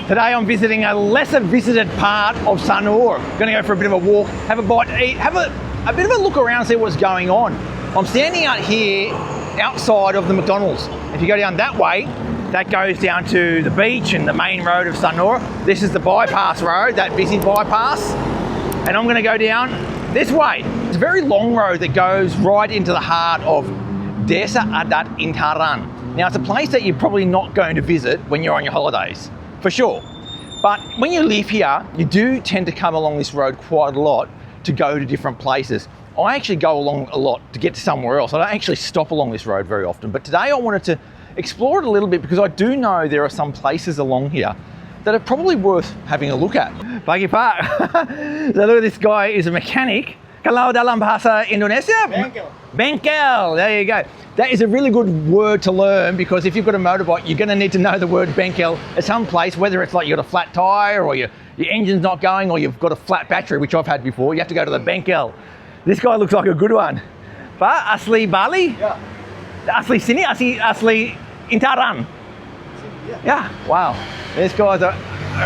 Today I'm visiting a lesser visited part of Sanur. Going to go for a bit of a walk, have a bite to eat, have a bit of a look around, see what's going on. I'm standing out here outside of the McDonald's. If you go down that way, that goes down to the beach and the main road of Sanur. This is the bypass road, that busy bypass. And I'm going to go down this way. It's a very long road that goes right into the heart of Desa, Adat, Intaran. Now, it's a place that you're probably not going to visit when you're on your holidays, for sure. But when you live here, you do tend to come along this road quite a lot to go to different places. I actually go along a lot to get to somewhere else. I don't actually stop along this road very often. But today I wanted to explore it a little bit because I do know there are some places along here that are probably worth having a look at. Pagi Pak. So look, this guy is a mechanic. Kalau dalam bahasa Indonesia? Bengkel. Bengkel, there you go. That is a really good word to learn because if you've got a motorbike, you're going to need to know the word bengkel at some place, whether it's like you got a flat tyre or your engine's not going or you've got a flat battery, which I've had before. You have to go to the bengkel. This guy looks like a good one. Pak, asli Bali? Yeah. Asli sini, asli Intaran? Yeah, wow. This guy's a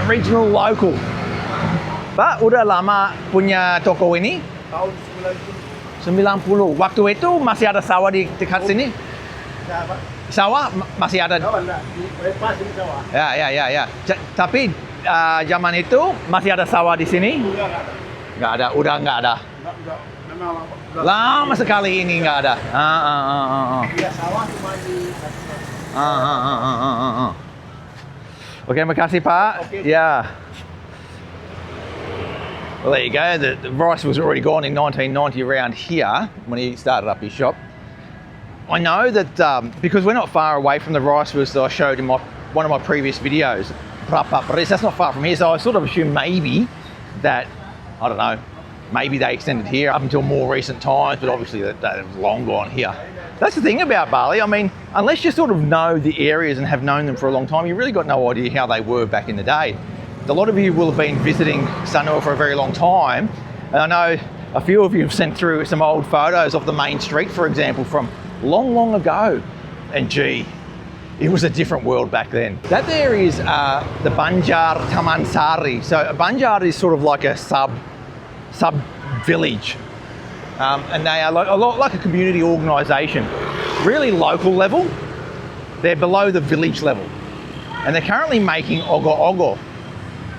original local. Pak, udah lama punya toko ini? Tahun 90. Waktu itu masih ada sawah di dekat sini?90. Sawah masih ada? Sawah enggak, di bypass ini sawah. Ya. Tapi zaman itu masih ada sawah di sini? Udah enggak ada. Nggak ada, udah nggak ada. Enggak. Memang Lama sekali ini nggak ada. Iya, sawah cuma di Oke, makasih Pak. Okay. Yeah. Well, there you go. The rice was already gone in 1990 around here when he started up his shop. I know that because we're not far away from the rice fields that I showed in one of my previous videos, that's not far from here, so I sort of assumed maybe that, I don't know, maybe they extended here up until more recent times, but obviously they've long gone here. That's the thing about Bali. I mean, unless you sort of know the areas and have known them for a long time, you really got no idea how they were back in the day. A lot of you will have been visiting Sanur for a very long time, and I know a few of you have sent through some old photos of the main street, for example, from long ago. And gee, it was a different world back then. That there is the Banjar Taman Sari. So a Banjar is sort of like a sub village, and they are a lot like a community organisation, really local level. They're below the village level, and they're currently making ogo.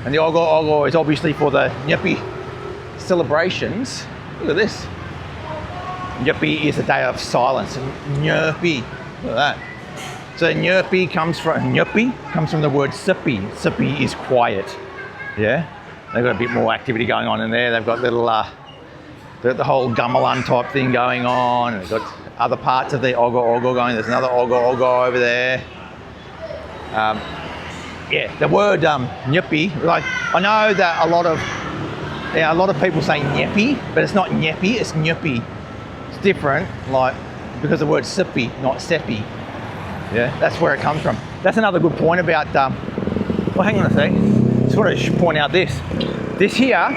And the ogo is obviously for the Nyepi celebrations. Look at this. Nyepi is a day of silence. Nyepi, look at that. So Nyepi comes from the word sipi. Sipi is quiet. Yeah, they've got a bit more activity going on in there. They've got little, the whole gamelan type thing going on. And they've got other parts of the ogo going. There's another ogo over there. Yeah, the word Nyepi, like I know that a lot of people say Nyepi, but it's not Nyepi, it's Nyepi. It's different, like because the word sipi, not sepi. Yeah, that's where it comes from. That's another good point about. Well, hang on a sec. Just want to point out this. This here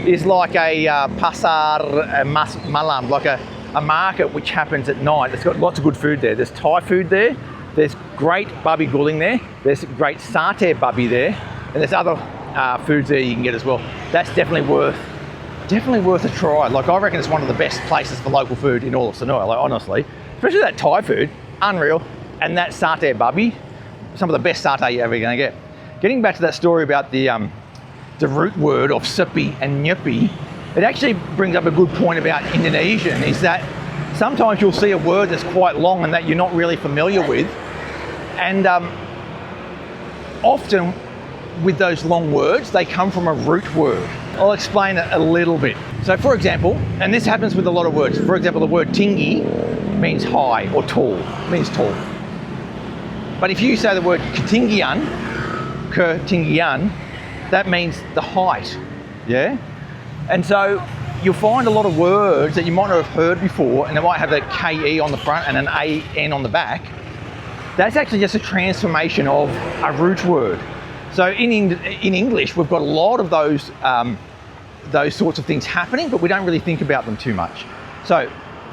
is like a pasar malam, like a market which happens at night. It's got lots of good food there. There's Thai food there. There's great babi guling there. There's great satay babi there, and there's other foods there you can get as well. That's definitely worth a try. Like I reckon it's one of the best places for local food in all of Sanur. Like honestly, especially that Thai food, unreal, and that satay babi, some of the best satay you're ever going to get. Getting back to that story about the root word of sipi and nyepi, it actually brings up a good point about Indonesian. Is that sometimes you'll see a word that's quite long and that you're not really familiar with. And often with those long words, they come from a root word. I'll explain it a little bit. So for example, and this happens with a lot of words. For example, the word tinggi means high or tall, means tall. But if you say the word ketinggian, that means the height, yeah? And so you'll find a lot of words that you might not have heard before, and they might have a KE on the front and an AN on the back. That's actually just a transformation of a root word. So in English, we've got a lot of those sorts of things happening, but we don't really think about them too much. So,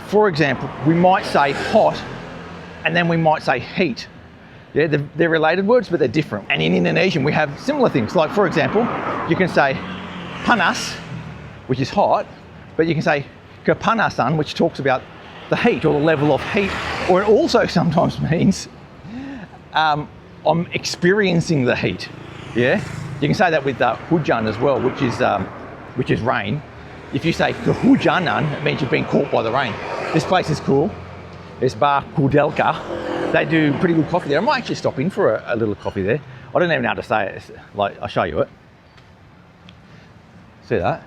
for example, we might say hot, and then we might say heat. Yeah, they're related words, but they're different. And in Indonesian, we have similar things. Like, for example, you can say panas, which is hot, but you can say kepanasan, which talks about the heat or the level of heat. Or it also sometimes means I'm experiencing the heat. Yeah, you can say that with hujan as well, which is rain. If you say kehujanan, it means you've been caught by the rain. This place is cool. It's Bar Kudelka. They do pretty good coffee there. I might actually stop in for a little coffee there. I don't even know how to say it. It's like, I'll show you it. See that?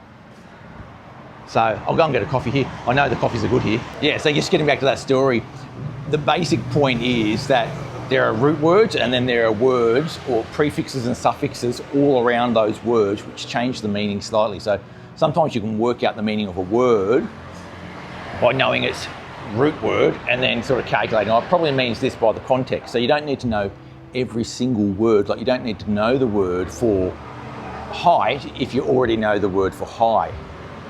So I'll go and get a coffee here. I know the coffees are good here. Yeah, so just getting back to that story, the basic point is that there are root words and then there are words or prefixes and suffixes all around those words which change the meaning slightly. So sometimes you can work out the meaning of a word by knowing its root word and then sort of calculating, oh, it probably means this by the context. So you don't need to know every single word. Like, you don't need to know the word for height if you already know the word for high.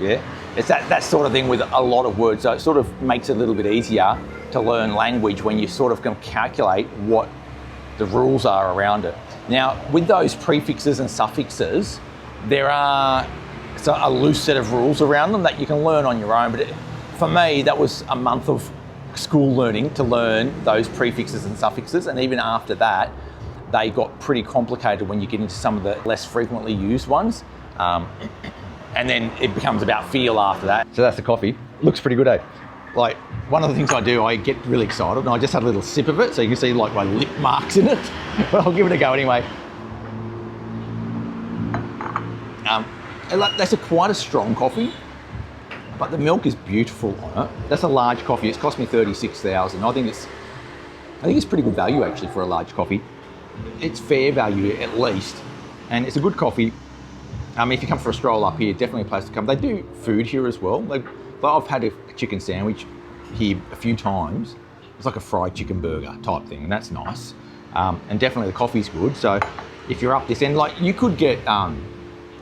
Yeah, it's that sort of thing with a lot of words. So it sort of makes it a little bit easier to learn language when you sort of can calculate what the rules are around it. Now, with those prefixes and suffixes, there are a loose set of rules around them that you can learn on your own, but for me, that was a month of school learning to learn those prefixes and suffixes, and even after that, they got pretty complicated when you get into some of the less frequently used ones. And then it becomes about feel after that. So that's the coffee. Looks pretty good, eh? Like, one of the things I do, I get really excited, and I just had a little sip of it, so you can see like my lip marks in it. But I'll give it a go anyway. That's quite a strong coffee. But the milk is beautiful on it. That's a large coffee. It's cost me $36,000. I think it's pretty good value actually for a large coffee. It's fair value at least, and it's a good coffee. If you come for a stroll up here, definitely a place to come. They do food here as well. I've had a chicken sandwich here a few times. It's like a fried chicken burger type thing, and that's nice. And definitely the coffee's good. So if you're up this end, like, you could get.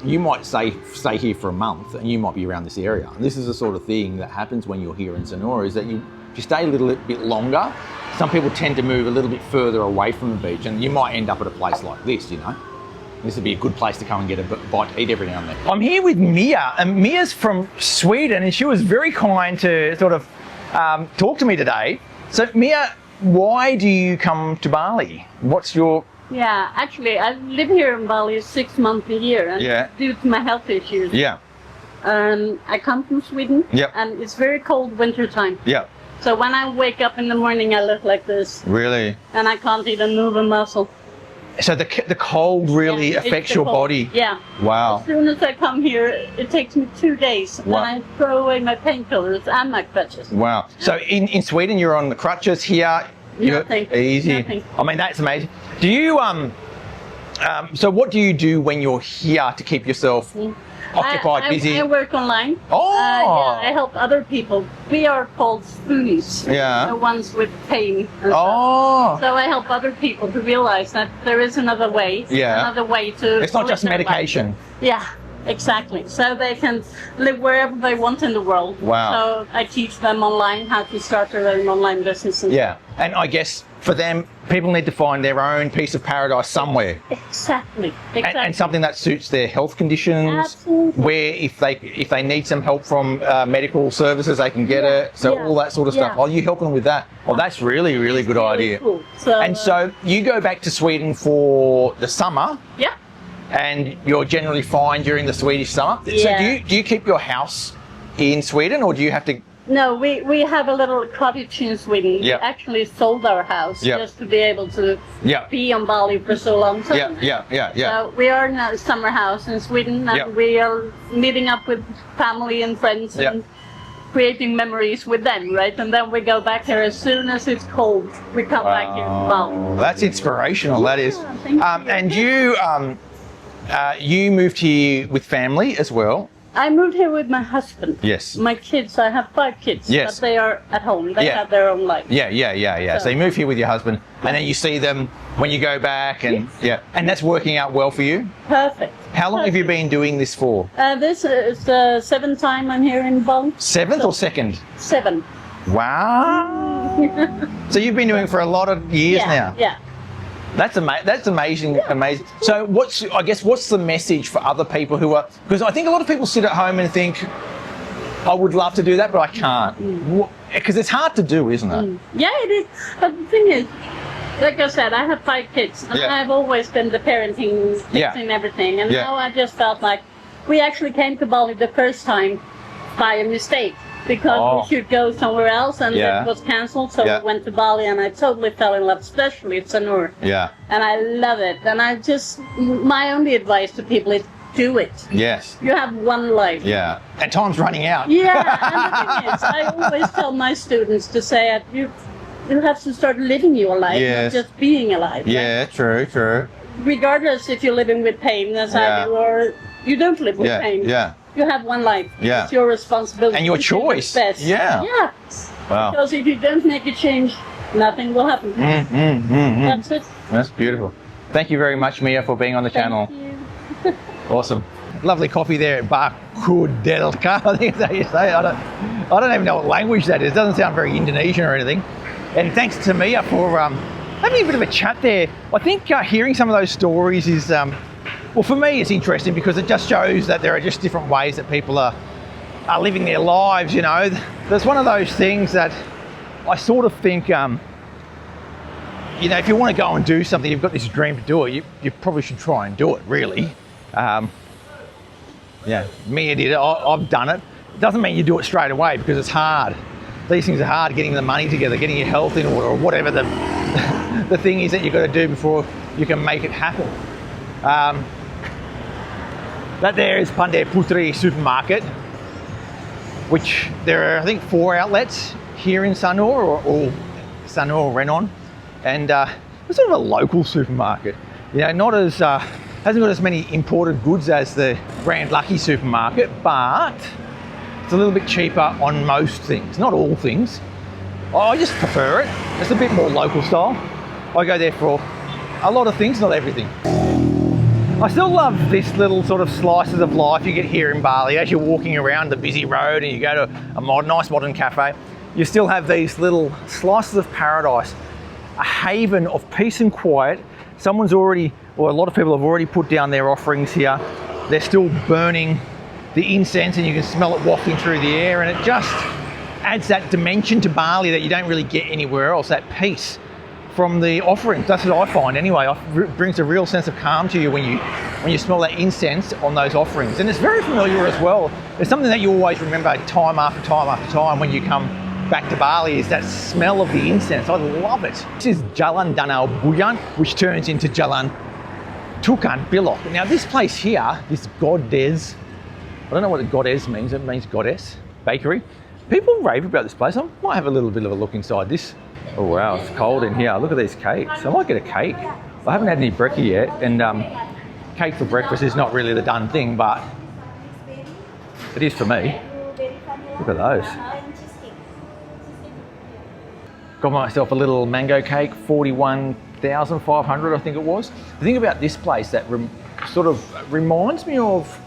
You might stay here for a month and you might be around this area. And this is the sort of thing that happens when you're here in Sanur, is that if you stay a little bit longer, some people tend to move a little bit further away from the beach, and you might end up at a place like this, you know. This would be a good place to come and get a bite to eat every now and then. I'm here with Mia, and Mia's from Sweden, and she was very kind to sort of talk to me today. So Mia, why do you come to Bali? What's your... Yeah, actually, I live here in Bali 6 months a year, and due to my health issues. Yeah. I come from Sweden, and it's very cold winter time. Yeah. So when I wake up in the morning, I look like this. Really? And I can't even move a muscle. So the cold really affects your body? Yeah. Wow. As soon as I come here, it takes me 2 days. Wow. And I throw away my painkillers and my crutches. Wow. So in Sweden, you're on the crutches. Here, nothing. Easy. Nothing. I mean, that's amazing. Do you so what do you do when you're here to keep yourself occupied, busy? I work online. Oh. I help other people. We are called spoonies. Yeah. The ones with pain. And stuff. So I help other people to realize that there is another way. Yeah. Another way to. It's not just medication. Life. Yeah. Exactly. So they can live wherever they want in the world. Wow. So I teach them online how to start their own online business. And I guess for them, people need to find their own piece of paradise somewhere. Exactly. And something that suits their health conditions. Absolutely. Where if they need some help from medical services, they can get it. So all that sort of stuff. Oh, you help them with that? Oh, that's really, really good idea. Cool. So you go back to Sweden for the summer. Yeah. And you're generally fine during the Swedish summer. Yeah. So do you keep your house in Sweden, or do you have to? No, we have a little cottage in Sweden. Yeah. We actually sold our house just to be able to be on Bali for so long time. Yeah. So we are in a summer house in Sweden, and we are meeting up with family and friends and creating memories with them, right? And then we go back here as soon as it's cold. We come back here to Bali. That's inspirational. That is. Thank you. And you moved here with family as well. I moved here with my husband. Yes. My kids, I have 5 kids. Yes. But they are at home. They have their own life. Yeah. So you move here with your husband, and then you see them when you go back, and and that's working out well for you? Perfect. How long have you been doing this for? This is the 7th time I'm here in Bali. 7th or 2nd? 7. Wow. So you've been doing it for a lot of years now? Yeah. That's amazing, amazing. So what's the message for other people who are, because I think a lot of people sit at home and think, I would love to do that, but I can't. Because it's hard to do, isn't it? Yeah, it is. But the thing is, like I said, I have 5 kids, and I've always been the parenting, fixing everything. And now I just felt like we actually came to Bali the first time by a mistake, because we should go somewhere else, and it was cancelled. So we went to Bali, and I totally fell in love, especially at Sanur. Yeah. And I love it. And my only advice to people is do it. Yes. You have one life. Yeah. And time's running out. Yeah. And the thing is, I always tell my students to say, you have to start living your life, not just being alive. Yeah, right? True. Regardless if you're living with pain, as I do, or you don't live with pain. Yeah. You have one life. Yeah. It's your responsibility. And your choice. Best. Yeah. Yeah. Wow. Because if you don't make a change, nothing will happen. That's it. That's beautiful. Thank you very much, Mia, for being on the channel. Thank you. Awesome. Lovely coffee there at Bar Kudelka, I think that's how you say it. I don't even know what language that is. It doesn't sound very Indonesian or anything. And thanks to Mia for having a bit of a chat there. I think hearing some of those stories is, well, for me it's interesting because it just shows that there are just different ways that people are living their lives, you know. There's one of those things that I sort of think, you know, if you want to go and do something, you've got this dream to do it, you probably should try and do it, really. Yeah, Mia did it, I've done it. It doesn't mean you do it straight away because it's hard. These things are hard, getting the money together, getting your health in order, or whatever the thing is that you've got to do before you can make it happen. That there is Pandai Putri supermarket, which there are, I think, 4 outlets here in Sanur, or Sanur Renon. And it's sort of a local supermarket. You know, not as, hasn't got as many imported goods as the Grand Lucky supermarket, but it's a little bit cheaper on most things, not all things. I just prefer it. It's a bit more local style. I go there for a lot of things, not everything. I still love this little sort of slices of life you get here in Bali. As you're walking around the busy road and you go to a nice modern cafe, you still have these little slices of paradise, a haven of peace and quiet. Someone's already, or a lot of people have already put down their offerings here. They're still burning the incense and you can smell it wafting through the air, and it just adds that dimension to Bali that you don't really get anywhere else, that peace from the offerings. That's what I find anyway. It brings a real sense of calm to you when you smell that incense on those offerings. And it's very familiar as well. It's something that you always remember time after time after time when you come back to Bali, is that smell of the incense. I love it. This is Jalan Danau Buyan, which turns into Jalan Tukan Bilok. Now this place here, this Goddess, I don't know what the Goddess means. It means goddess bakery. People rave about this place. I might have a little bit of a look inside this. Oh wow, it's cold in here. Look at these cakes. I might get a cake. I haven't had any brekkie yet, and cake for breakfast is not really the done thing, but it is for me. Look at those. Got myself a little mango cake, 41,500 I think it was. The thing about this place that sort of reminds me of,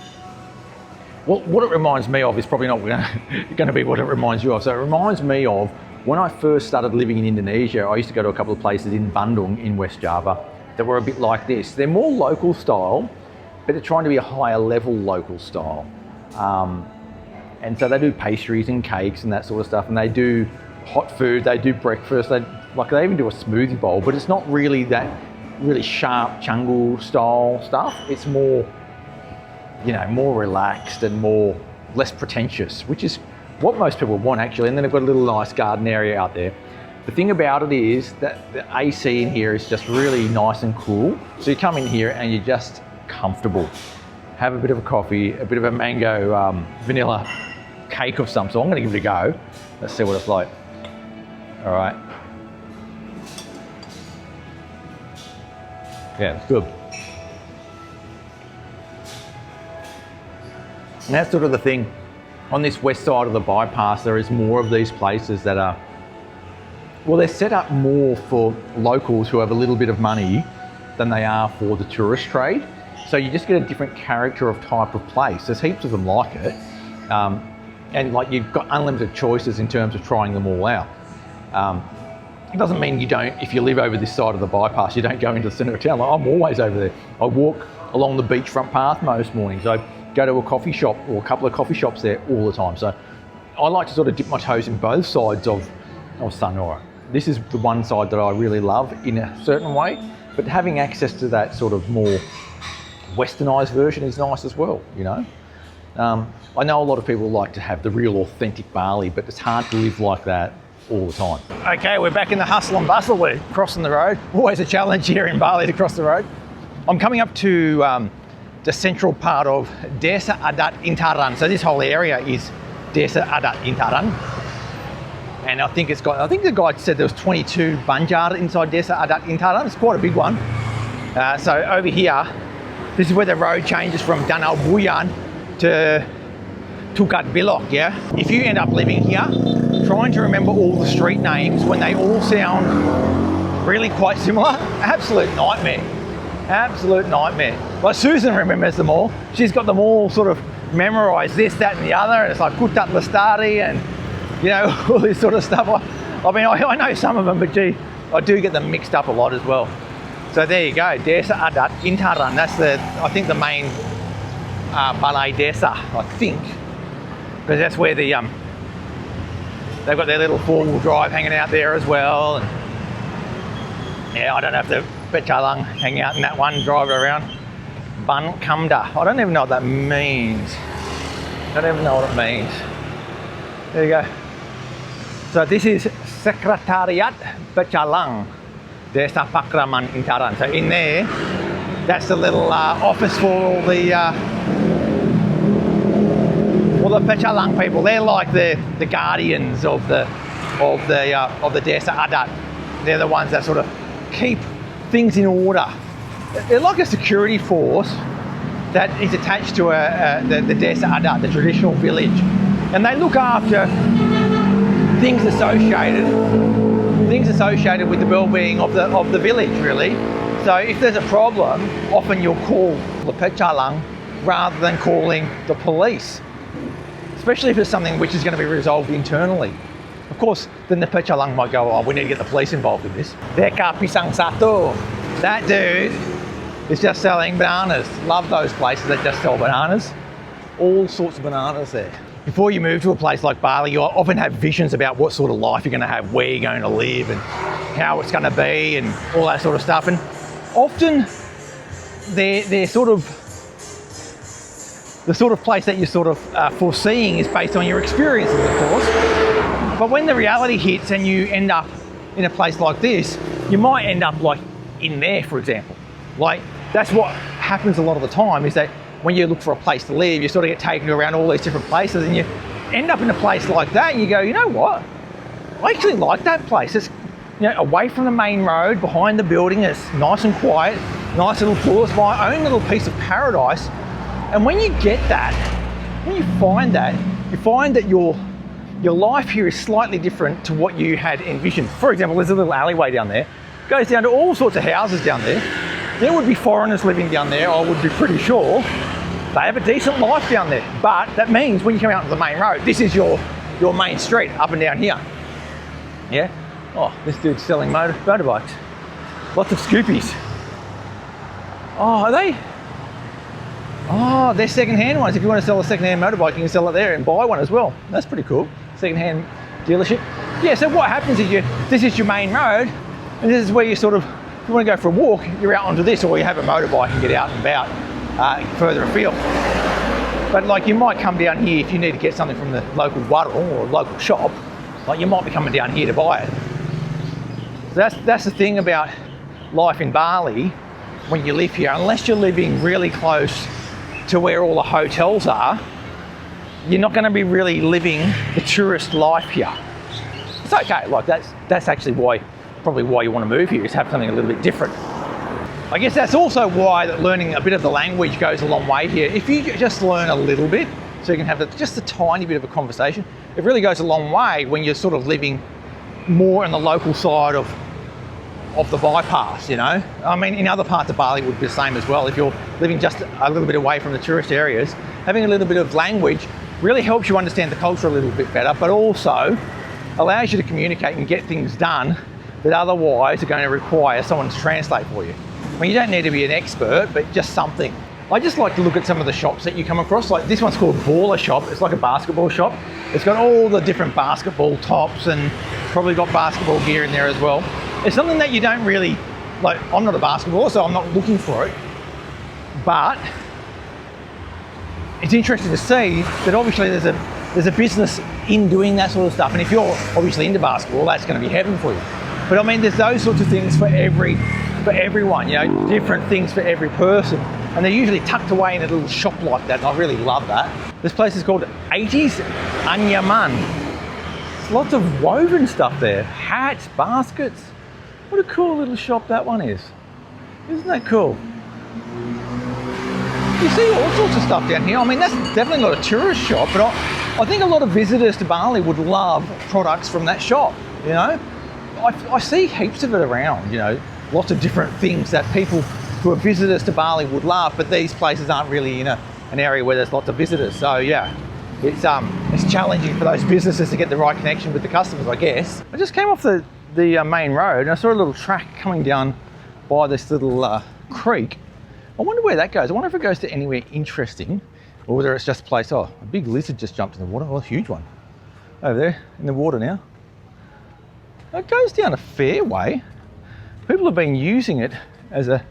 well, what it reminds me of is probably not going to be what it reminds you of. So it reminds me of when I first started living in Indonesia. I used to go to a couple of places in Bandung in West Java that were a bit like this. They're more local style, but they're trying to be a higher level local style. And so they do pastries and cakes and that sort of stuff, and they do hot food, they do breakfast, they even do a smoothie bowl, but it's not really that really sharp Canggu style stuff. It's more, you know, more relaxed and less pretentious, which is what most people want actually. And then they've got a little nice garden area out there. The thing about it is that the AC in here is just really nice and cool. So you come in here and you're just comfortable. Have a bit of a coffee, a bit of a mango vanilla cake of some sort. I'm gonna give it a go. Let's see what it's like. All right. Yeah, it's good. And that's sort of the thing. On this west side of the bypass, there is more of these places that are, well, they're set up more for locals who have a little bit of money than they are for the tourist trade. So you just get a different character of type of place. There's heaps of them like it. And like you've got unlimited choices in terms of trying them all out. It doesn't mean you don't, if you live over this side of the bypass, you don't go into the centre of town. Like, I'm always over there. I walk along the beachfront path most mornings. I go to a coffee shop or a couple of coffee shops there all the time. So I like to sort of dip my toes in both sides of Sanur. This is the one side that I really love in a certain way, but having access to that sort of more westernised version is nice as well, you know. I know a lot of people like to have the real authentic Bali, but it's hard to live like that all the time. Okay, we're back in the hustle and bustle. We're crossing the road. Always a challenge here in Bali to cross the road. I'm coming up to the central part of Desa, Adat, Intaran. So this whole area is Desa, Adat, Intaran. And I think the guide said there was 22 banjar inside Desa, Adat, Intaran. It's quite a big one. So over here, this is where the road changes from Danau Buyan to Tukat Bilok, yeah? If you end up living here, trying to remember all the street names when they all sound really quite similar, absolute nightmare. Absolute nightmare. Like Susan remembers them all. She's got them all sort of memorised, this, that and the other, and it's like Kutat Lastari and, you know, all this sort of stuff. I mean, I know some of them, but gee, I do get them mixed up a lot as well. So there you go, Desa Adat Intaran. That's I think the main Balai Desa, I think. Because that's where they've got their little four-wheel drive hanging out there as well. And yeah, I don't know if the Pecalang hang out in that one, drive around. Ban Kamda. I don't even know what that means. I don't even know what it means. There you go. So this is Secretariat Pecalang Desa Pakraman Intaran. So in there, that's the little office for all the Pecalang people. They're like the guardians of the Desa Adat. They're the ones that sort of keep things in order. They're like a security force that is attached to the Desa Adat, the traditional village, and they look after things associated with the well-being of the village, really. So if there's a problem, often you'll call the Pecalang rather than calling the police, especially if it's something which is going to be resolved internally. Of course, then the Pecalang might go, oh, we need to get the police involved in this. Deka Pisang Satu. That dude is just selling bananas. Love those places that just sell bananas. All sorts of bananas there. Before you move to a place like Bali, you often have visions about what sort of life you're going to have, where you're going to live and how it's going to be and all that sort of stuff. And often they're sort of, the sort of place that you're sort of foreseeing is based on your experiences, of course. But when the reality hits and you end up in a place like this, you might end up like in there, for example. Like, that's what happens a lot of the time, is that when you look for a place to live, you sort of get taken around all these different places and you end up in a place like that and you go, you know what? I actually like that place. It's, you know, away from the main road, behind the building, it's nice and quiet, nice little pool. It's my own little piece of paradise. And when you get that, when you find that your life here is slightly different to what you had envisioned. For example, there's a little alleyway down there, goes down to all sorts of houses down there. There would be foreigners living down there, I would be pretty sure. They have a decent life down there. But that means when you come out to the main road, this is your main street, up and down here. Yeah? Oh, this dude's selling motorbikes. Lots of Scoopies. Oh, are they? Oh, they're second-hand ones. If you want to sell a second-hand motorbike, you can sell it there and buy one as well. That's pretty cool. Second-hand dealership. Yeah, so what happens is this is your main road, and this is where you sort of, if you want to go for a walk, you're out onto this, or you have a motorbike and get out and about further afield. But like, you might come down here if you need to get something from the local warung or local shop. Like, you might be coming down here to buy it. So that's the thing about life in Bali when you live here. Unless you're living really close to where all the hotels are, you're not going to be really living the tourist life here. It's okay. Like, that's actually probably why you want to move here, is have something a little bit different. I guess that's also why that learning a bit of the language goes a long way here. If you just learn a little bit, so you can have just a tiny bit of a conversation, it really goes a long way when you're sort of living more on the local side of the bypass, you know. I mean, in other parts of Bali it would be the same as well. If you're living just a little bit away from the tourist areas, having a little bit of language really helps you understand the culture a little bit better, but also allows you to communicate and get things done that otherwise are going to require someone to translate for you. I mean, you don't need to be an expert, but just something. I just like to look at some of the shops that you come across. Like this one's called Baller Shop. It's like a basketball shop. It's got all the different basketball tops and probably got basketball gear in there as well. It's something that you don't really, like, I'm not a basketballer, so I'm not looking for it. But it's interesting to see that obviously there's a business in doing that sort of stuff. And if you're obviously into basketball, that's going to be heaven for you. But I mean, there's those sorts of things for everyone, you know, different things for every person. And they're usually tucked away in a little shop like that, and I really love that. This place is called 80s Anyaman. There's lots of woven stuff there. Hats, baskets. What a cool little shop that one is. Isn't that cool? You see all sorts of stuff down here. I mean, that's definitely not a tourist shop, but I think a lot of visitors to Bali would love products from that shop, you know? I see heaps of it around, you know, lots of different things that people who are visitors to Bali would love, but these places aren't really in an area where there's lots of visitors. So yeah, it's challenging for those businesses to get the right connection with the customers, I guess. I just came off the main road and I saw a little track coming down by this little creek. I wonder where that goes. I wonder if it goes to anywhere interesting or whether it's just a place. Oh, a big lizard just jumped in the water. Oh, a huge one. Over there in the water now. It goes down a fair way. People have been using it as a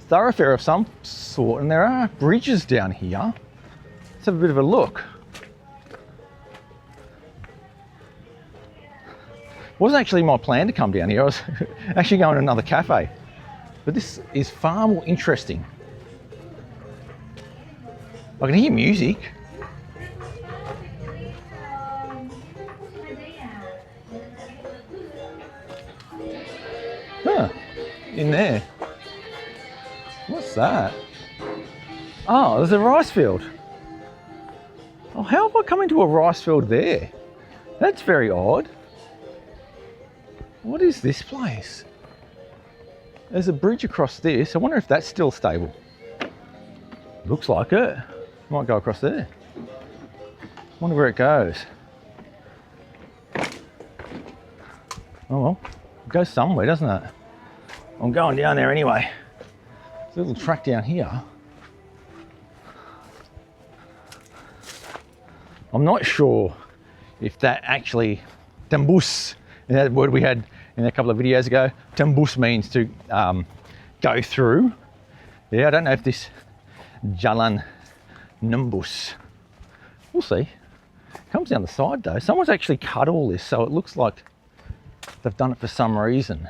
thoroughfare of some sort, and there are bridges down here. Let's have a bit of a look. Wasn't actually my plan to come down here. I was actually going to another cafe, but this is far more interesting. I can hear music. Huh, in there. What's that? Oh, there's a rice field. Oh, how have I come into a rice field there? That's very odd. What is this place? There's a bridge across this. I wonder if that's still stable. Looks like it. Might go across there. Wonder where it goes. Oh well, it goes somewhere, doesn't it? I'm going down there anyway. There's a little track down here. I'm not sure if that actually, tembus, that word we had in a couple of videos ago, tembus means to go through. Yeah, I don't know if this Jalan Nimbus. We'll see. It comes down the side though. Someone's actually cut all this, so it looks like they've done it for some reason.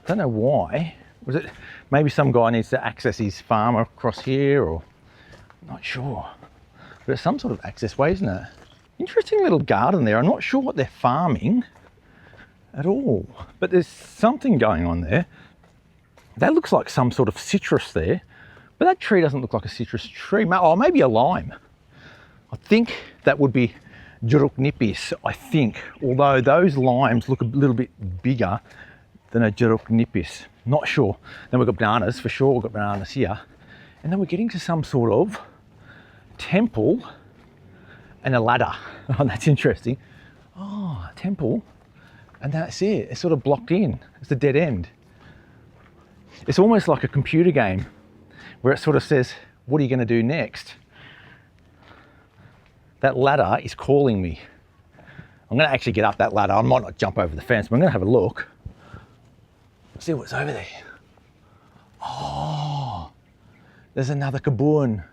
Don't know why. Was it maybe some guy needs to access his farm across here, or not sure. But it's some sort of access way, isn't it? Interesting little garden there. I'm not sure what they're farming at all, but there's something going on there. That looks like some sort of citrus there, but that tree doesn't look like a citrus tree. Oh, maybe a lime. I think that would be jeruk nipis, I think, although those limes look a little bit bigger than a jeruk nipis. Not sure. Then we've got bananas, for sure. We've got bananas here. And then we're getting to some sort of temple and a ladder. Oh, that's interesting. Oh, a temple. And that's it. It's sort of blocked in. It's a dead end. It's almost like a computer game where it sort of says, what are you going to do next? That ladder is calling me. I'm going to actually get up that ladder. I might not jump over the fence, but I'm going to have a look. See what's over there. Oh, there's another kebun.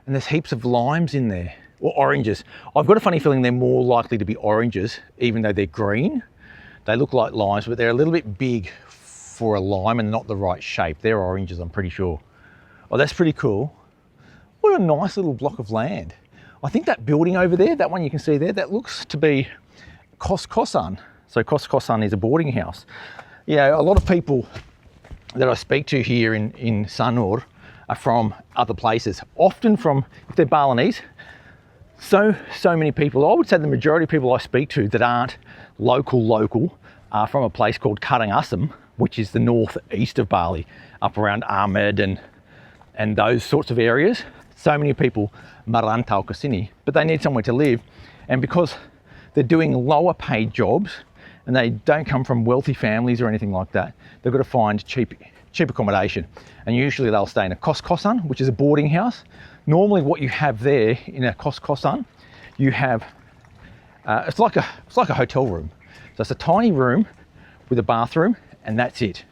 And there's heaps of limes in there, or oranges. I've got a funny feeling they're more likely to be oranges, even though they're green. They look like limes, but they're a little bit big for a lime and not the right shape. They're oranges, I'm pretty sure. Oh, that's pretty cool. What a nice little block of land. I think that building over there, that one you can see there, that looks to be kos-kosan. So kos-kosan is a boarding house. Yeah, a lot of people that I speak to here in Sanur are from other places, often from, if they're Balinese, so many people, I would say the majority of people I speak to that aren't local are from a place called Karangasem, which is the northeast of Bali, up around Ahmed and those sorts of areas. So many people merantau ke sini, but they need somewhere to live. And because they're doing lower paid jobs and they don't come from wealthy families or anything like that, they've got to find cheap accommodation. And usually they'll stay in a kos-kosan, which is a boarding house. Normally what you have there in a kos-kosan, you have, it's like a hotel room. So it's a tiny room with a bathroom, and that's it.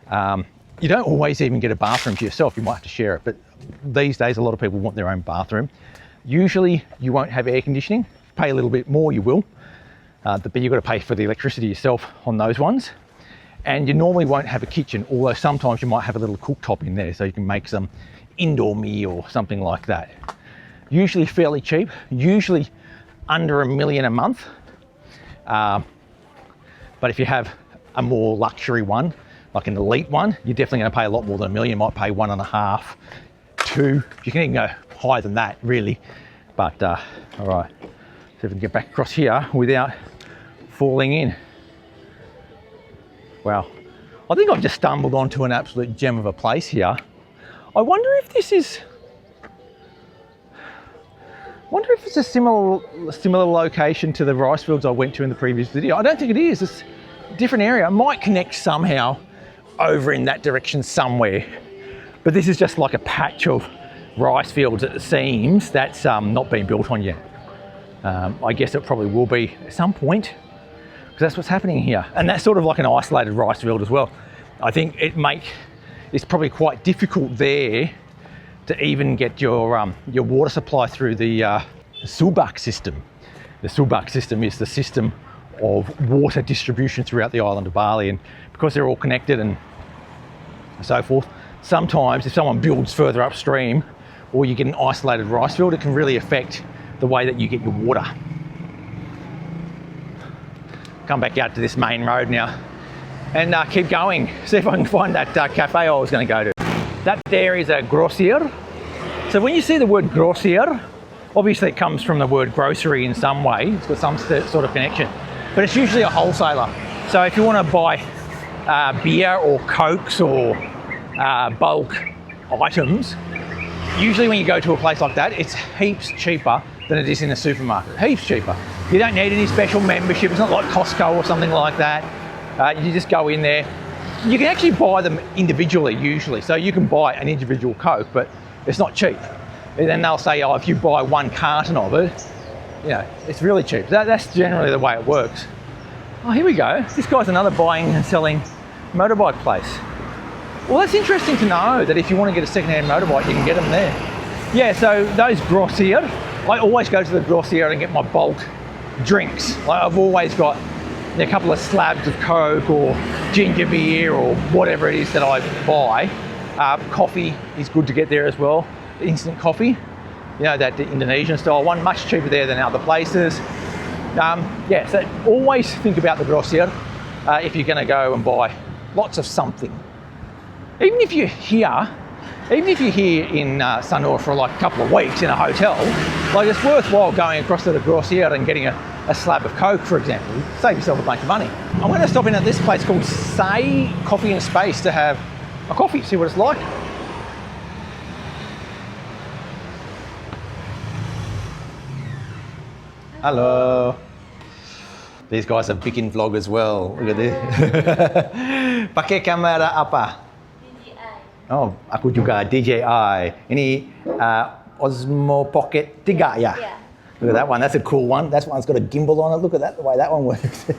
You don't always even get a bathroom to yourself, you might have to share it, but these days a lot of people want their own bathroom. Usually you won't have air conditioning. Pay a little bit more, you will, but you've got to pay for the electricity yourself on those ones. And you normally won't have a kitchen, although sometimes you might have a little cooktop in there so you can make some indoor meal or something like that. Usually fairly cheap, usually under $1 million a month. But if you have a more luxury one, like an elite one, you're definitely going to pay a lot more than $1 million. You might pay 1.5, 2. You can even go higher than that, really. But all right, see if we can get back across here without falling in. Wow, I think I've just stumbled onto an absolute gem of a place here. I wonder if this is, it's a similar location to the rice fields I went to in the previous video. I don't think it is. It's a different area. It might connect somehow over in that direction somewhere. But this is just like a patch of rice fields at the seams that's not been built on yet. I guess it probably will be at some point, because that's what's happening here. And that's sort of like an isolated rice field as well. I think it's probably quite difficult there to even get your water supply through the Subak system. The Subak system is the system of water distribution throughout the island of Bali, and because they're all connected and so forth, sometimes if someone builds further upstream or you get an isolated rice field, it can really affect the way that you get your water. Come back out to this main road now and keep going. See if I can find that cafe I was going to go to. That there is a grossier. So when you see the word grossier, obviously it comes from the word grocery in some way. It's got some sort of connection, but it's usually a wholesaler. So if you want to buy beer or cokes or bulk items, usually when you go to a place like that, it's heaps cheaper than it is in a supermarket. Heaps cheaper. You don't need any special membership. It's not like Costco or something like that. You just go in there. You can actually buy them individually usually. So you can buy an individual Coke, but it's not cheap. And then they'll say, oh, if you buy 1 carton of it, you know, it's really cheap. That's generally the way it works. Oh, here we go. This guy's another buying and selling motorbike place. Well, that's interesting to know that if you want to get a second-hand motorbike, you can get them there. Yeah, so those grossier, I always go to the grossier and get my bulk drinks. Like I've always got a couple of slabs of Coke or ginger beer or whatever it is that I buy. Coffee is good to get there as well. Instant coffee, you know, that Indonesian style one, much cheaper there than other places. Yeah, so always think about the grossier if you're going to go and buy lots of something. Even if you're here in Sanur for like a couple of weeks in a hotel, like it's worthwhile going across to the grossier and getting a slab of Coke, for example. Save yourself a bunch of money. I'm going to stop in at this place called Say Coffee and Space to have a coffee, see what it's like. Hello. These guys are big in vlog as well. Look at this. Pakai kamera apa? DJI. Oh, aku juga DJI. Ini Osmo Pocket 3 ya? Yeah. Look at that one. That's a cool one. That one's got a gimbal on it. Look at that, the way that one works.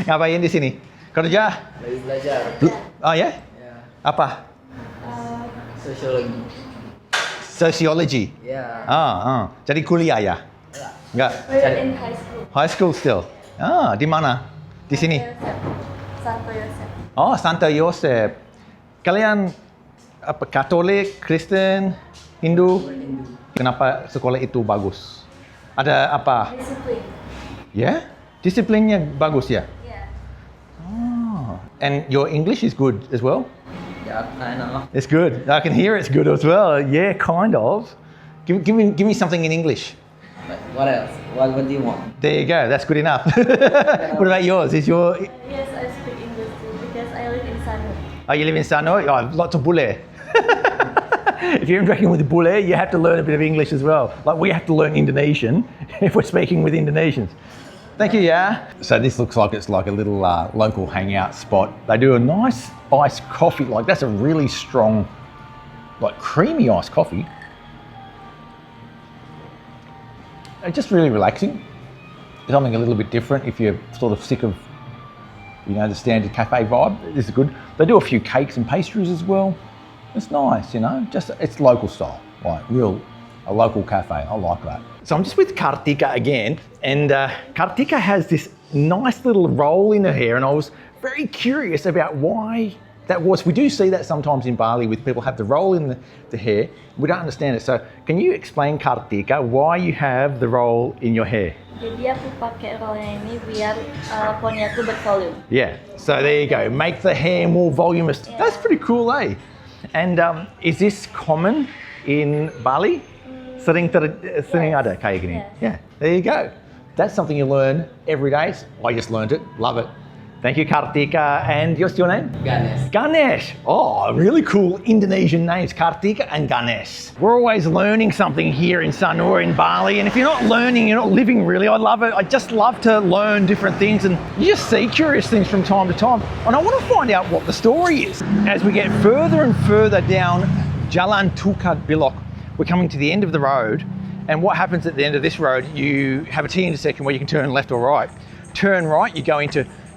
Ngapain di sini? Kerja? Lagi belajar. Oh ya? Ya. Apa? Sosiologi. Sociology? Ya. Jadi kuliah ya? Enggak. We're in high school. High school still. Di mana? Di sini. Santo Yosef. Oh, Santo Yosef. Kalian apa Katolik, Kristen, Hindu? Hindu. Kenapa sekolah itu bagus? Ada apa? Disiplin. Yeah? Disiplinnya bagus ya? Yeah. Oh. And your English is good as well? Yeah, kind of. It's good. I can hear it's good as well. Yeah, kind of. Give me something in English. What else? What do you want? There you go. That's good enough. What about yours? Is your... Yes, I speak English too because I live in Sanur. Oh, you live in Sanur? Oh, lots of bule. If you're interacting with the bule, you have to learn a bit of English as well. Like we have to learn Indonesian if we're speaking with Indonesians. Thank you, yeah. So this looks like it's like a little local hangout spot. They do a nice iced coffee. Like that's a really strong, like creamy iced coffee. It's just really relaxing. Something a little bit different if you're sort of sick of, you know, the standard cafe vibe. This is good. They do a few cakes and pastries as well. It's nice, you know, just it's local style, like a local cafe. I like that. So I'm just with Kartika again, and Kartika has this nice little roll in her hair, and I was very curious about why that was. We do see that sometimes in Bali with people have the roll in the hair. We don't understand it. So can you explain, Kartika, why you have the roll in your hair? Jadi aku pakai rollnya ini biar poni aku bervolume. Yeah, so there you go. Make the hair more voluminous. Yeah. That's pretty cool, eh? And is this common in Bali? Sering ada kayak gini. Yeah, there you go. That's something you learn every day. I just learned it. Love it. Thank you, Kartika. And what's your name? Ganesh. Ganesh. Oh, really cool Indonesian names, Kartika and Ganesh. We're always learning something here in Sanur in Bali. And if you're not learning, you're not living really. I love it. I just love to learn different things, and you just see curious things from time to time. And I want to find out what the story is. As we get further and further down Jalan Tukat Bilok, we're coming to the end of the road. And what happens at the end of this road, you have a T intersection where you can turn left or right. Turn right, you go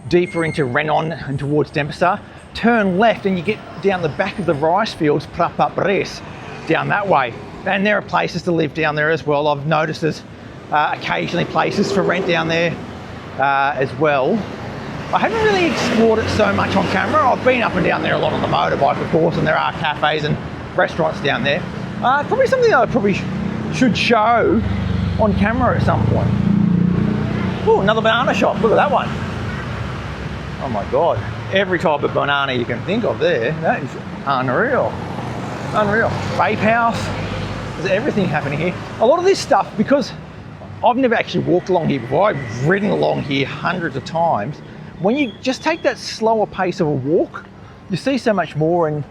deeper into Renon and towards Desa. Turn left and you get down the back of the rice fields, Prapapres, down that way. And there are places to live down there as well. I've noticed there's occasionally places for rent down there as well. I haven't really explored it so much on camera. I've been up and down there a lot on the motorbike, of course, and there are cafes and restaurants down there. Probably something that I probably should show on camera at some point. Oh, another banana shop. Look at that one. Oh my God. Every type of banana you can think of there. That is unreal. Unreal. Vape house. There's everything happening here. A lot of this stuff, because I've never actually walked along here before. I've ridden along here hundreds of times. When you just take that slower pace of a walk, you see so much more, and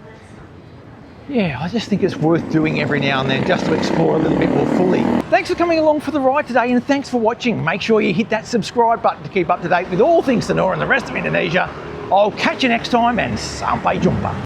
yeah, I just think it's worth doing every now and then just to explore a little bit more fully. Thanks for coming along for the ride today, and thanks for watching. Make sure you hit that subscribe button to keep up to date with all things Sanur and the rest of Indonesia. I'll catch you next time, and sampai jumpa.